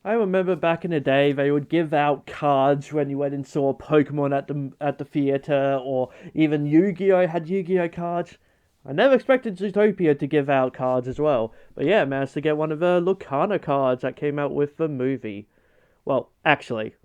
I remember back in the day they would give out cards when you went and saw Pokemon at the theater, or even Yu-Gi-Oh had Yu-Gi-Oh cards. I never expected Zootopia to give out cards as well, but yeah, I managed to get one of the Lucana cards that came out with the movie. Well, actually,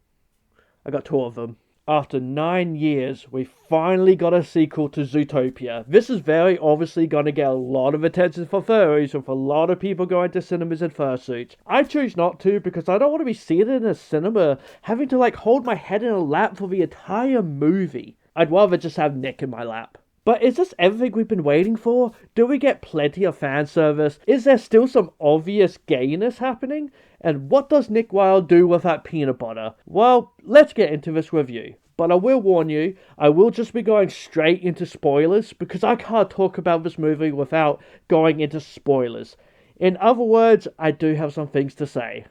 I got two of them. After 9 years, we finally got a sequel to Zootopia. This is very obviously going to get a lot of attention for furries, with a lot of people going to cinemas in fursuits. I choose not to because I don't want to be seated in a cinema having to hold my head in a lap for the entire movie. I'd rather just have Nick in my lap. But is this everything we've been waiting for? Do we get plenty of fan service? Is there still some obvious gayness happening? And what does Nick Wilde do with that peanut butter? Well, let's get into this review. But I will warn you, I will just be going straight into spoilers because I can't talk about this movie without going into spoilers. In other words, I do have some things to say.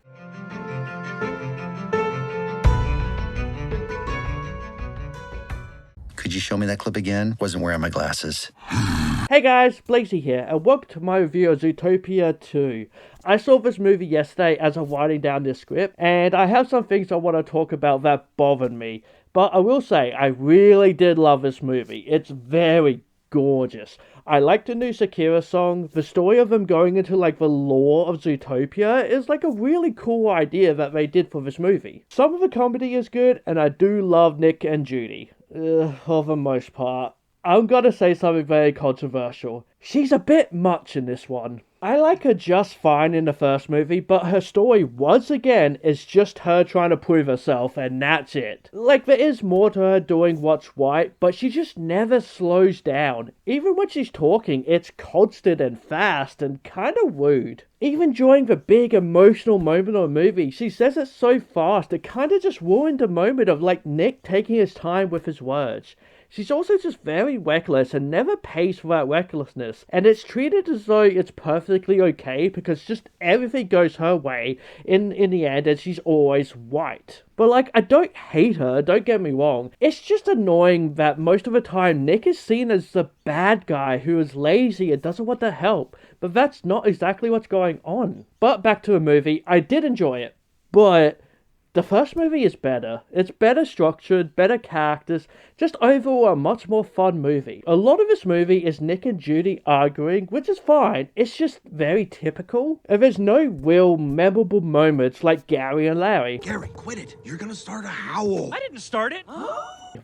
Could you show me that clip again? Wasn't wearing my glasses. Hey guys, Blazie here, and welcome to my review of Zootopia 2. I saw this movie yesterday as I'm writing down this script, and I have some things I want to talk about that bothered me. But I will say, I really did love this movie. It's very gorgeous. I like the new Shakira song. The story of them going into the lore of Zootopia is a really cool idea that they did for this movie. Some of the comedy is good, and I do love Nick and Judy. For the most part. I'm gonna say something very controversial. She's a bit much in this one. I like her just fine in the first movie, but her story, once again, is just her trying to prove herself, and that's it. There is more to her doing what's right, but she just never slows down. Even when she's talking, it's constant and fast and kinda rude. Even during the big emotional moment of the movie, she says it so fast, it kinda just ruined the moment of Nick taking his time with his words. She's also just very reckless and never pays for that recklessness, and it's treated as though it's perfectly okay because just everything goes her way in the end and she's always right. But I don't hate her, don't get me wrong. It's just annoying that most of the time Nick is seen as the bad guy who is lazy and doesn't want to help, but that's not exactly what's going on. But back to the movie, I did enjoy it, but the first movie is better. It's better structured, better characters, just overall a much more fun movie. A lot of this movie is Nick and Judy arguing, which is fine. It's just very typical. And there's no real memorable moments like Gary and Larry. Gary, quit it. You're gonna start a howl. I didn't start it.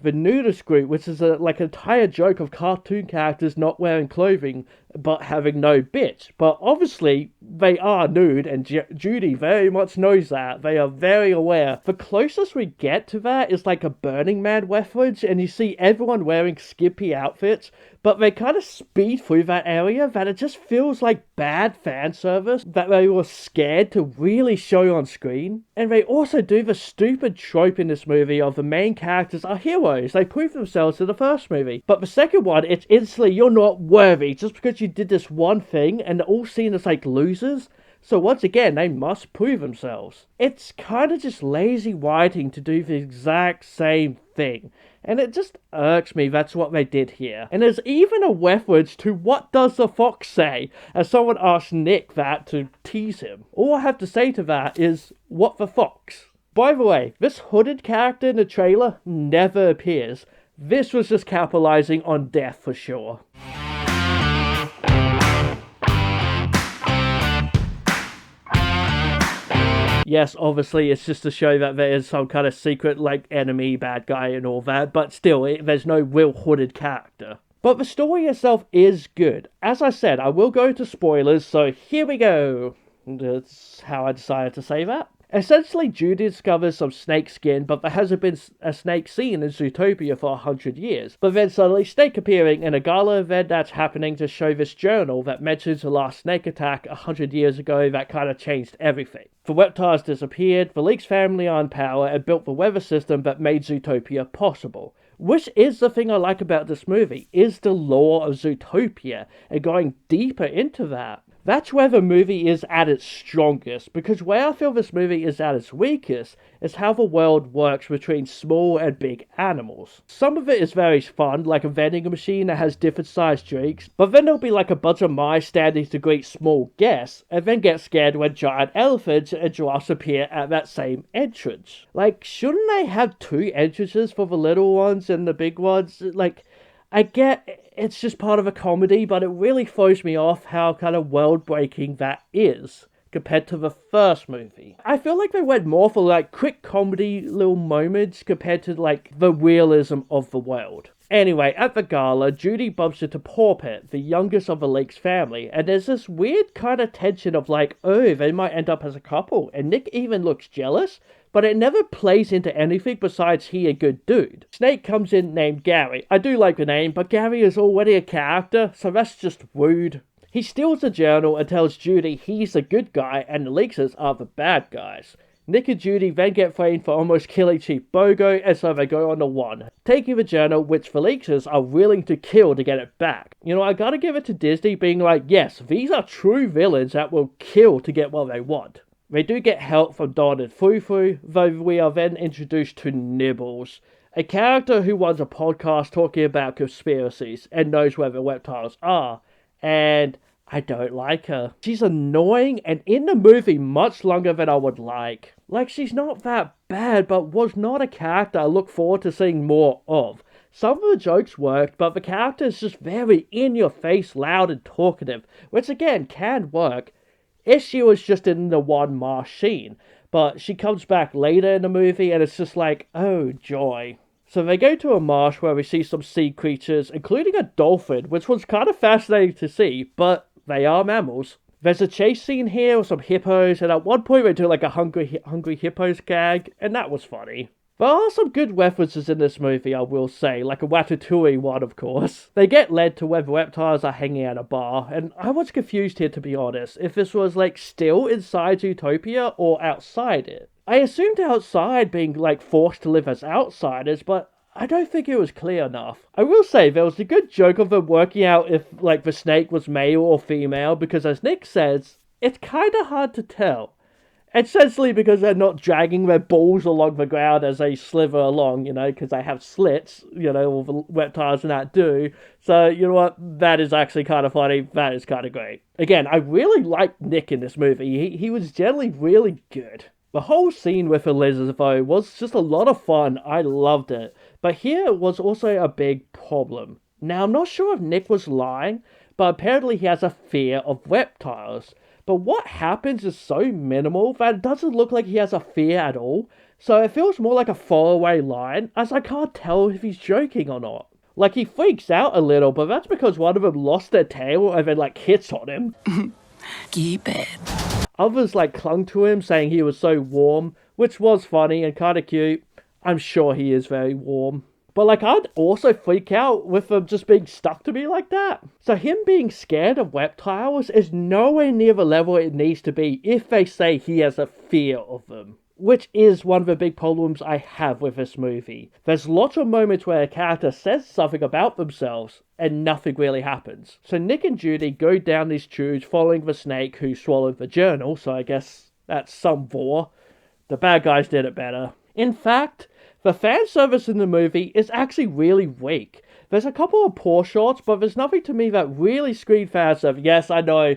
The nudist group, which is an entire joke of cartoon characters not wearing clothing but having no bitch. But obviously, they are nude, and Judy very much knows that. They are very aware. The closest we get to that is a Burning Man reference, and you see everyone wearing skimpy outfits, but they kind of speed through that area that it just feels like bad fan service that they were scared to really show on screen. And they also do the stupid trope in this movie of the main characters are heroes. They prove themselves in the first movie. But the second one, it's instantly you're not worthy just because you did this one thing, and they're all seen as losers. So once again, they must prove themselves. It's kind of just lazy writing to do the exact same thing. And it just irks me that's what they did here. And there's even a reference to what does the fox say, as someone asked Nick that to tease him. All I have to say to that is, what the fox? By the way, this hooded character in the trailer never appears. This was just capitalizing on death for sure. Yes, obviously, it's just to show that there is some kind of secret, enemy, bad guy and all that, but still, there's no real hooded character. But the story itself is good. As I said, I will go to spoilers, so here we go. That's how I decided to say that. Essentially, Judy discovers some snake skin, but there hasn't been a snake seen in Zootopia for 100 years. But then suddenly snake appearing in a gala event that's happening to show this journal that mentions the last snake attack 100 years ago that kind of changed everything. The reptiles disappeared, the Leak's family are in power and built the weather system that made Zootopia possible. Which is the thing I like about this movie, is the lore of Zootopia and going deeper into that. That's where the movie is at its strongest, because where I feel this movie is at its weakest is how the world works between small and big animals. Some of it is very fun, like a vending machine that has different sized drinks, but then there'll be like a bunch of mice standing to greet small guests, and then get scared when giant elephants and giraffes appear at that same entrance. Like, shouldn't they have two entrances for the little ones and the big ones? Like, I get it's just part of a comedy, but it really throws me off how kind of world-breaking that is compared to the first movie. I feel like they went more for like quick comedy little moments compared to like the realism of the world. Anyway, at the gala, Judy bumps into Pawpet, the youngest of the Lakes family, and there's this weird kind of tension of like, oh, they might end up as a couple, and Nick even looks jealous, but it never plays into anything besides he a good dude. Snake comes in named Gary. I do like the name, but Gary is already a character, so that's just rude. He steals the journal and tells Judy he's the good guy and the Leakses are the bad guys. Nick and Judy then get framed for almost killing Chief Bogo, and so they go on to one, taking the journal which the Leakses are willing to kill to get it back. You know, I gotta give it to Disney being like, yes, these are true villains that will kill to get what they want. They do get help from Don and Fufu, though we are then introduced to Nibbles, a character who runs a podcast talking about conspiracies and knows where the reptiles are, and I don't like her. She's annoying and in the movie much longer than I would like. Like, she's not that bad, but was not a character I look forward to seeing more of. Some of the jokes worked, but the character is just very in-your-face, loud and talkative, which again can work if she was just in the one marsh scene. But she comes back later in the movie and it's just like, oh joy. So they go to a marsh where we see some sea creatures, including a dolphin, which was kind of fascinating to see, but they are mammals. There's a chase scene here with some hippos, and at one point they do like a hungry hippos gag, and that was funny. There are some good references in this movie, I will say, like a Ratatouille one, of course. They get led to where the reptiles are hanging at a bar, and I was confused here, to be honest, if this was like still inside Zootopia or outside it. I assumed outside, being like forced to live as outsiders, but I don't think it was clear enough. I will say there was a good joke of them working out if like the snake was male or female, because as Nick says, it's kinda hard to tell. Essentially because they're not dragging their balls along the ground as they slither along, you know, because they have slits, you know, all the reptiles and that do. So, you know what, that is actually kind of funny, that is kind of great. Again, I really liked Nick in this movie, he was generally really good. The whole scene with Elizabeth, though, was just a lot of fun, I loved it. But here was also a big problem. Now, I'm not sure if Nick was lying, but apparently he has a fear of reptiles. But what happens is so minimal that it doesn't look like he has a fear at all, so it feels more like a throwaway line, as I can't tell if he's joking or not. Like, he freaks out a little, but that's because one of them lost their tail and then, like, hits on him. Keep it. Others, like, clung to him, saying he was so warm, which was funny and kind of cute. I'm sure he is very warm. But, like, I'd also freak out with them just being stuck to me like that. So him being scared of reptiles is nowhere near the level it needs to be if they say he has a fear of them. Which is one of the big problems I have with this movie. There's lots of moments where a character says something about themselves, and nothing really happens. So Nick and Judy go down these tubes following the snake who swallowed the journal, so I guess that's some vor. The bad guys did it better. In fact, the fan service in the movie is actually really weak. There's a couple of poor shots, but there's nothing to me that really screamed fan service. Yes, I know,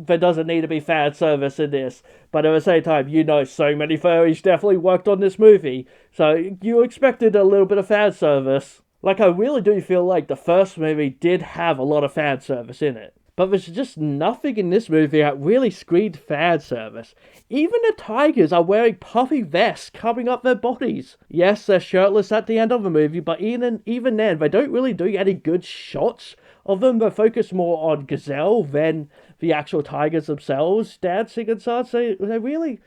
there doesn't need to be fan service in this, but at the same time, you know, so many furries definitely worked on this movie, so you expected a little bit of fan service. Like, I really do feel like the first movie did have a lot of fan service in it. But there's just nothing in this movie that really screamed fan service. Even the tigers are wearing puffy vests covering up their bodies. Yes, they're shirtless at the end of the movie, but even then, they don't really do any good shots of them. They focus more on Gazelle than the actual tigers themselves dancing and such. They really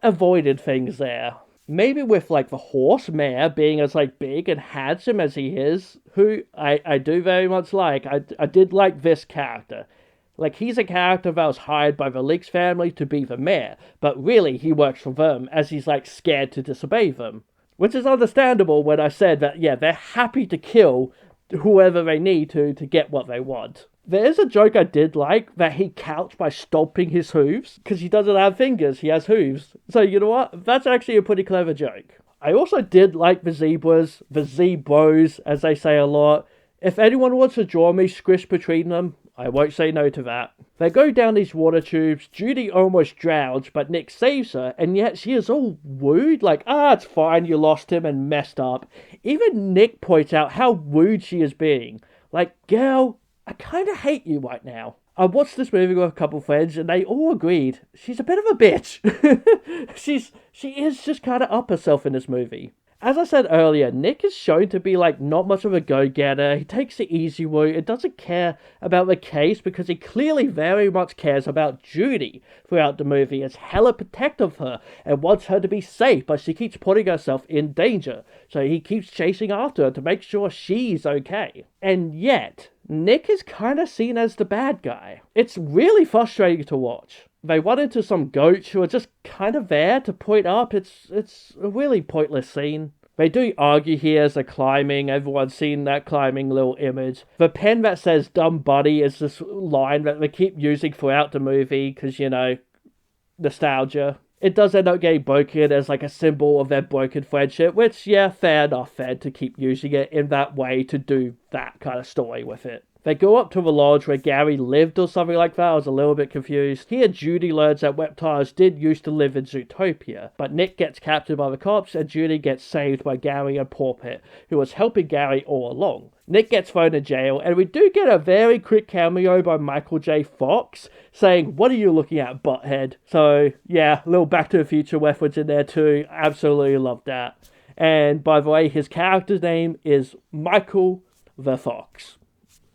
avoided things there. Maybe with, like, the horse mare being as, like, big and handsome as he is, who I do very much like. I did like this character. Like, he's a character that was hired by the Leaks family to be the mayor, but really he works for them as he's, like, scared to disobey them. Which is understandable when I said that, yeah, they're happy to kill whoever they need to get what they want. There is a joke I did like, that he counts by stomping his hooves, because he doesn't have fingers, he has hooves. So you know what? That's actually a pretty clever joke. I also did like the zebras, the zebros, as they say a lot. If anyone wants to draw me squished between them, I won't say no to that. They go down these water tubes, Judy almost drowns, but Nick saves her, and yet she is all wooed, like, it's fine, you lost him and messed up. Even Nick points out how wooed she is being. Like, girl, I kinda hate you right now. I watched this movie with a couple friends, and they all agreed, she's a bit of a bitch. She is just kinda up herself in this movie. As I said earlier, Nick is shown to be like not much of a go-getter. He takes the easy route and doesn't care about the case because he clearly very much cares about Judy throughout the movie. Is hella protective of her and wants her to be safe, but she keeps putting herself in danger. So he keeps chasing after her to make sure she's okay. And yet, Nick is kind of seen as the bad guy. It's really frustrating to watch. They run into some goats who are just kind of there to point up. It's a really pointless scene. They do argue here as they're climbing. Everyone's seen that climbing little image. The pen that says "dumb buddy" is this line that they keep using throughout the movie because, you know, nostalgia. It does end up getting broken as like a symbol of their broken friendship, which, yeah, fair enough, Fed, to keep using it in that way to do that kind of story with it. They go up to the lodge where Gary lived or something like that. I was a little bit confused. Here, Judy learns that reptiles did used to live in Zootopia, but Nick gets captured by the cops and Judy gets saved by Gary and Pawpet, who was helping Gary all along. Nick gets thrown in jail, and we do get a very quick cameo by Michael J. Fox saying, "What are you looking at, butthead?" So, yeah, a little Back to the Future reference in there too. Absolutely love that. And by the way, his character's name is Michael the Fox.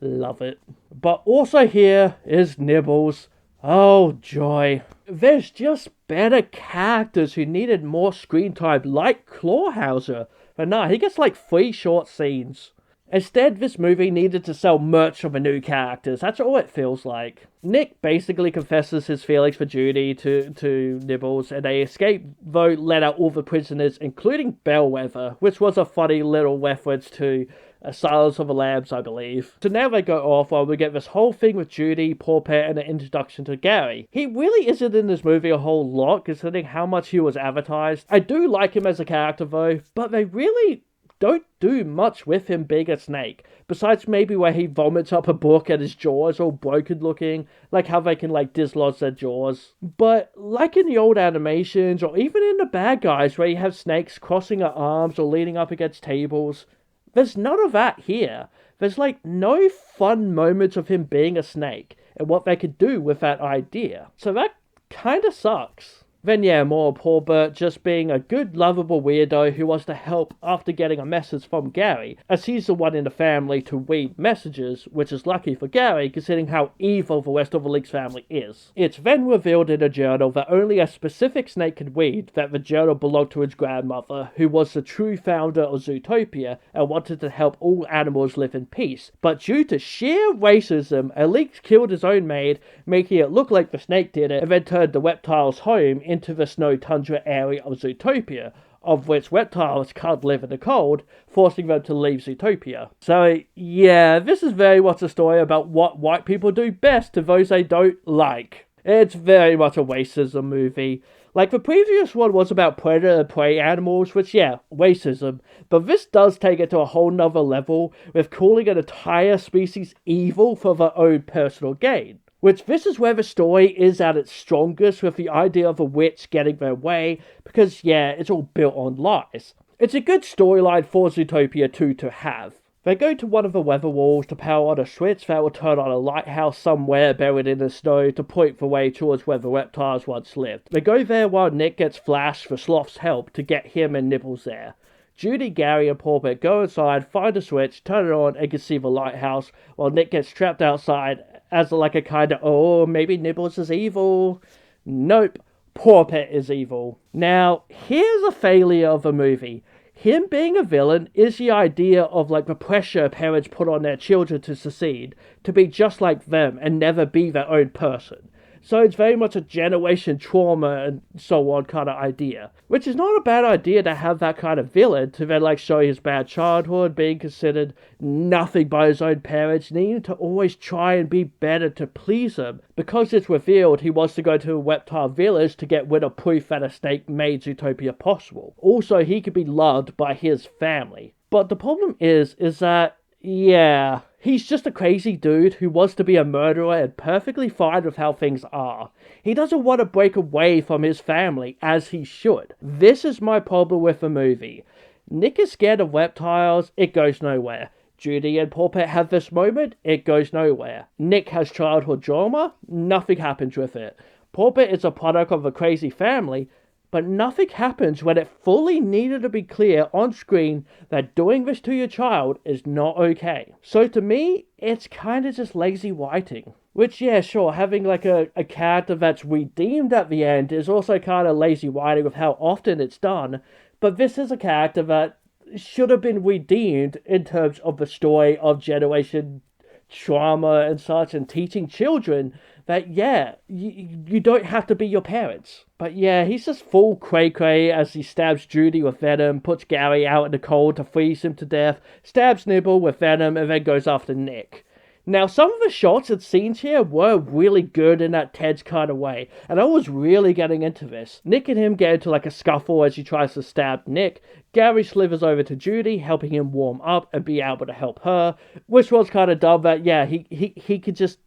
Love it. But also here is Nibbles. Oh, joy. There's just better characters who needed more screen time, like Clawhauser. But nah, he gets like 3 short scenes. Instead, this movie needed to sell merch of the new characters. That's all it feels like. Nick basically confesses his feelings for Judy to Nibbles, and they escape, though let out all the prisoners, including Bellwether, which was a funny little reference to Silence of the Lambs, I believe. So now they go off while we get this whole thing with Judy, Pawpet, and an introduction to Gary. He really isn't in this movie a whole lot, considering how much he was advertised. I do like him as a character, though, but they really don't do much with him being a snake, besides maybe where he vomits up a book and his jaws all broken looking, like how they can like dislodge their jaws. But like in the old animations, or even in the Bad Guys where you have snakes crossing their arms or leaning up against tables, there's none of that here. There's like no fun moments of him being a snake and what they could do with that idea. So that kinda sucks. Then yeah, more poor Bert just being a good, lovable weirdo who wants to help after getting a message from Gary, as he's the one in the family to read messages, which is lucky for Gary considering how evil the rest of the League's family is. It's then revealed in a journal that only a specific snake could read that the journal belonged to his grandmother, who was the true founder of Zootopia and wanted to help all animals live in peace. But due to sheer racism, a League killed his own maid, making it look like the snake did it, and then turned the reptiles home into the snow tundra area of Zootopia, of which reptiles can't live in the cold, forcing them to leave Zootopia. So yeah, this is very much a story about what white people do best to those they don't like. It's very much a racism movie. Like the previous one was about predator and prey animals, which yeah, racism, but this does take it to a whole nother level with calling an entire species evil for their own personal gain. Which this is where the story is at its strongest, with the idea of a witch getting their way, because yeah, it's all built on lies. It's a good storyline for Zootopia 2 to have. They go to one of the weather walls to power on a switch that will turn on a lighthouse somewhere buried in the snow to point the way towards where the reptiles once lived. They go there while Nick gets flashed for Sloth's help to get him and Nibbles there. Judy, Gary, and Pawpet go inside, find a switch, turn it on, and can see the lighthouse, while Nick gets trapped outside as like a kind of, oh, maybe Nibbles is evil. Nope, Pawpet is evil. Now, here's a failure of the movie. Him being a villain is the idea of like the pressure parents put on their children to succeed, to be just like them and never be their own person. So it's very much a generation trauma and so on kind of idea. Which is not a bad idea to have that kind of villain to then like show his bad childhood, being considered nothing by his own parents, needing to always try and be better to please them. Because it's revealed he wants to go to a reptile village to get rid of proof that a snake made Zootopia possible. Also, he could be loved by his family. But the problem is that, yeah, he's just a crazy dude who wants to be a murderer and perfectly fine with how things are. He doesn't want to break away from his family, as he should. This is my problem with the movie. Nick is scared of reptiles, it goes nowhere. Judy and Paw Pet have this moment, it goes nowhere. Nick has childhood trauma, nothing happens with it. Paw Pet is a product of a crazy family, but nothing happens when it fully needed to be clear on screen that doing this to your child is not okay. So to me, it's kind of just lazy writing. Which, yeah, sure, having like a character that's redeemed at the end is also kind of lazy writing with how often it's done, but this is a character that should have been redeemed in terms of the story of generation trauma and such, and teaching children that, yeah, you don't have to be your parents. But yeah, he's just full cray-cray as he stabs Judy with venom, puts Gary out in the cold to freeze him to death, stabs Nibble with venom, and then goes after Nick. Now, some of the shots and scenes here were really good in that tense kind of way, and I was really getting into this. Nick and him get into like a scuffle as he tries to stab Nick. Gary slithers over to Judy, helping him warm up and be able to help her, which was kind of dumb that, yeah, he could just,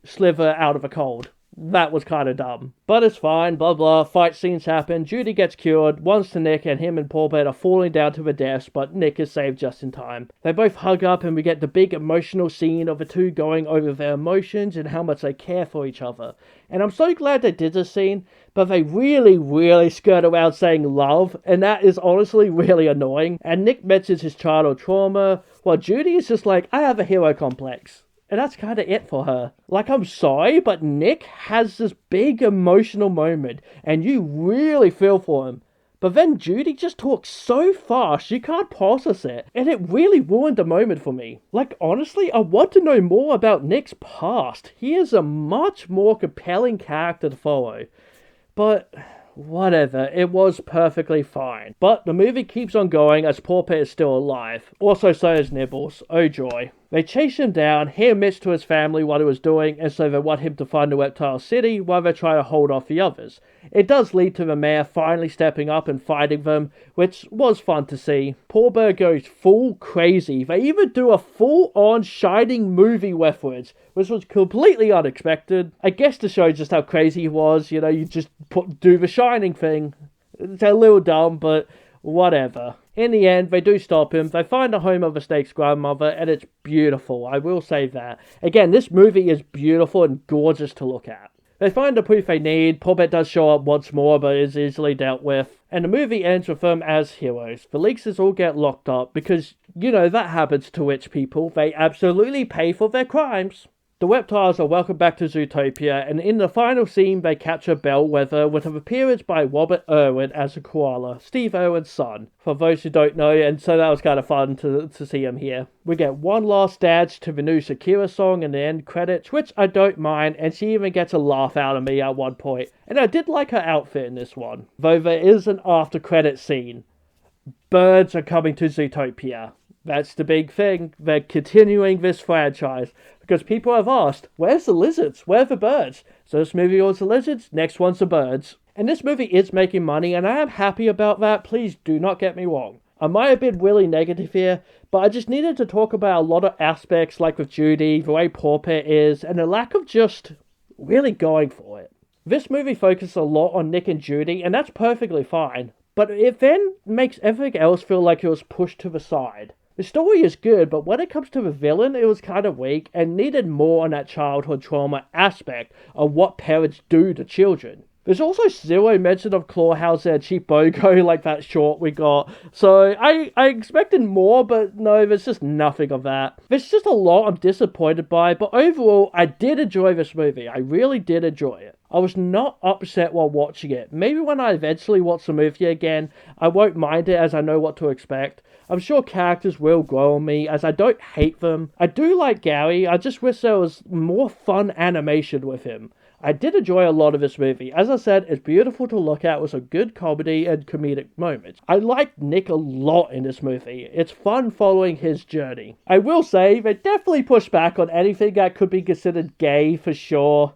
slither out of a cold. That was kind of dumb. But it's fine, blah blah, fight scenes happen, Judy gets cured, one's to Nick, and him and Paw Pet are falling down to the deaths, but Nick is saved just in time. They both hug up and we get the big emotional scene of the two going over their emotions and how much they care for each other. And I'm so glad they did this scene, but they really skirt around saying love, and that is honestly really annoying. And Nick mentions his childhood trauma, while Judy is just like, I have a hero complex. And that's kind of it for her. Like, I'm sorry, but Nick has this big emotional moment, and you really feel for him. But then Judy just talks so fast, you can't process it, and it really ruined the moment for me. Like, honestly, I want to know more about Nick's past. He is a much more compelling character to follow. But whatever, it was perfectly fine. But the movie keeps on going as Paw Pet is still alive. Also so is Nibbles. Oh joy. They chase him down, he admits to his family what he was doing, and so they want him to find the reptile city while they try to hold off the others. It does lead to the mayor finally stepping up and fighting them, which was fun to see. Paw Bear goes full crazy. They even do a full-on Shining movie reference, which was completely unexpected. I guess to show just how crazy he was, you just do the Shining thing. It's a little dumb, but whatever. In the end, they do stop him. They find the home of the snake's grandmother, and it's beautiful. I will say that. Again, this movie is beautiful and gorgeous to look at. They find the proof they need. Paw Pet does show up once more, but is easily dealt with. And the movie ends with them as heroes. The Leakses all get locked up because, that happens to rich people. They absolutely pay for their crimes. The reptiles are welcomed back to Zootopia, and in the final scene they capture Bellwether with an appearance by Robert Irwin as a koala, Steve Irwin's son, for those who don't know, and so that was kind of fun to see him here. We get one last dance to the new Shakira song in the end credits, which I don't mind, and she even gets a laugh out of me at one point, and I did like her outfit in this one. Though there is an after credit scene. Birds are coming to Zootopia. That's the big thing. They're continuing this franchise. Because people have asked, where's the lizards? Where are the birds? So this movie was the lizards, next one's the birds. And this movie is making money, and I am happy about that. Please do not get me wrong. I might have been really negative here, but I just needed to talk about a lot of aspects, like with Judy, the way Paw Pet is, and the lack of just really going for it. This movie focuses a lot on Nick and Judy, and that's perfectly fine. But it then makes everything else feel like it was pushed to the side. The story is good, but when it comes to the villain, it was kind of weak and needed more on that childhood trauma aspect of what parents do to children. There's also zero mention of Clawhauser and Cheap Bogo like that short we got, so I expected more, but no, there's just nothing of that. There's just a lot I'm disappointed by, but overall, I did enjoy this movie. I really did enjoy it. I was not upset while watching it. Maybe when I eventually watch the movie again, I won't mind it as I know what to expect. I'm sure characters will grow on me, as I don't hate them. I do like Gary, I just wish there was more fun animation with him. I did enjoy a lot of this movie. As I said, it's beautiful to look at with some good comedy and comedic moments. I like Nick a lot in this movie. It's fun following his journey. I will say, they definitely push back on anything that could be considered gay for sure.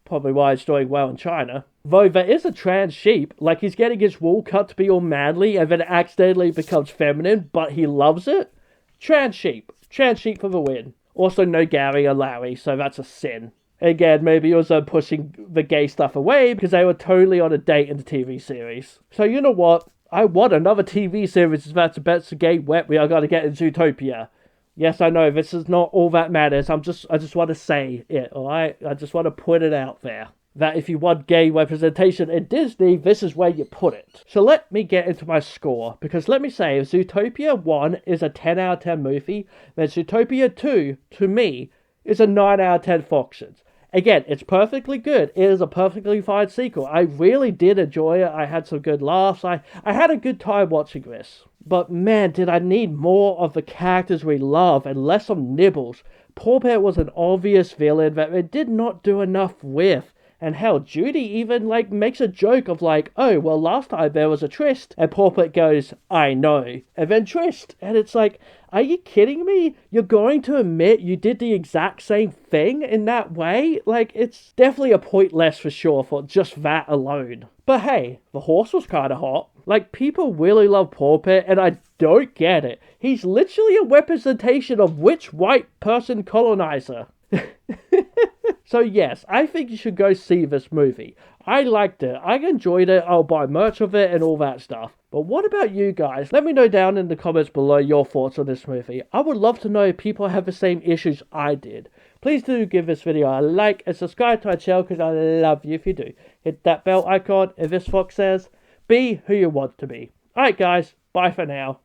Probably why it's doing well in China. Though there is a trans sheep, like he's getting his wool cut to be all manly and then it accidentally becomes feminine, but he loves it. Trans sheep for the win. Also no Gary or Larry, so that's a sin. Again, maybe it was pushing the gay stuff away because they were totally on a date in the TV series. So you know what? I want another TV series that's about to gay wet we are going to get in Zootopia. Yes, I know, this is not all that matters. I just want to say it, alright? I just want to put it out there. That if you want gay representation in Disney, this is where you put it. So let me get into my score. Because let me say, if Zootopia 1 is a 10 out of 10 movie, then Zootopia 2, to me, is a 9 out of 10 Foxes. Again, it's perfectly good. It is a perfectly fine sequel. I really did enjoy it. I had some good laughs. I had a good time watching this. But man, did I need more of the characters we love and less of nibbles. Paw Pet was an obvious villain that they did not do enough with. And hell, Judy even, makes a joke of oh, well, last time there was a tryst. And Paw Pet goes, I know. And then tryst. And it's are you kidding me? You're going to admit you did the exact same thing in that way? It's definitely a point less for sure for just that alone. But hey, the horse was kind of hot. People really love Paw Pet, and I don't get it. He's literally a representation of which white person colonizer? So yes, I think you should go see this movie. I liked it. I enjoyed it. I'll buy merch of it and all that stuff. But what about you guys? Let me know down in the comments below your thoughts on this movie. I would love to know if people have the same issues I did. Please do give this video a like and subscribe to my channel because I love you if you do. Hit that bell icon if this fox says, be who you want to be. Alright guys, bye for now.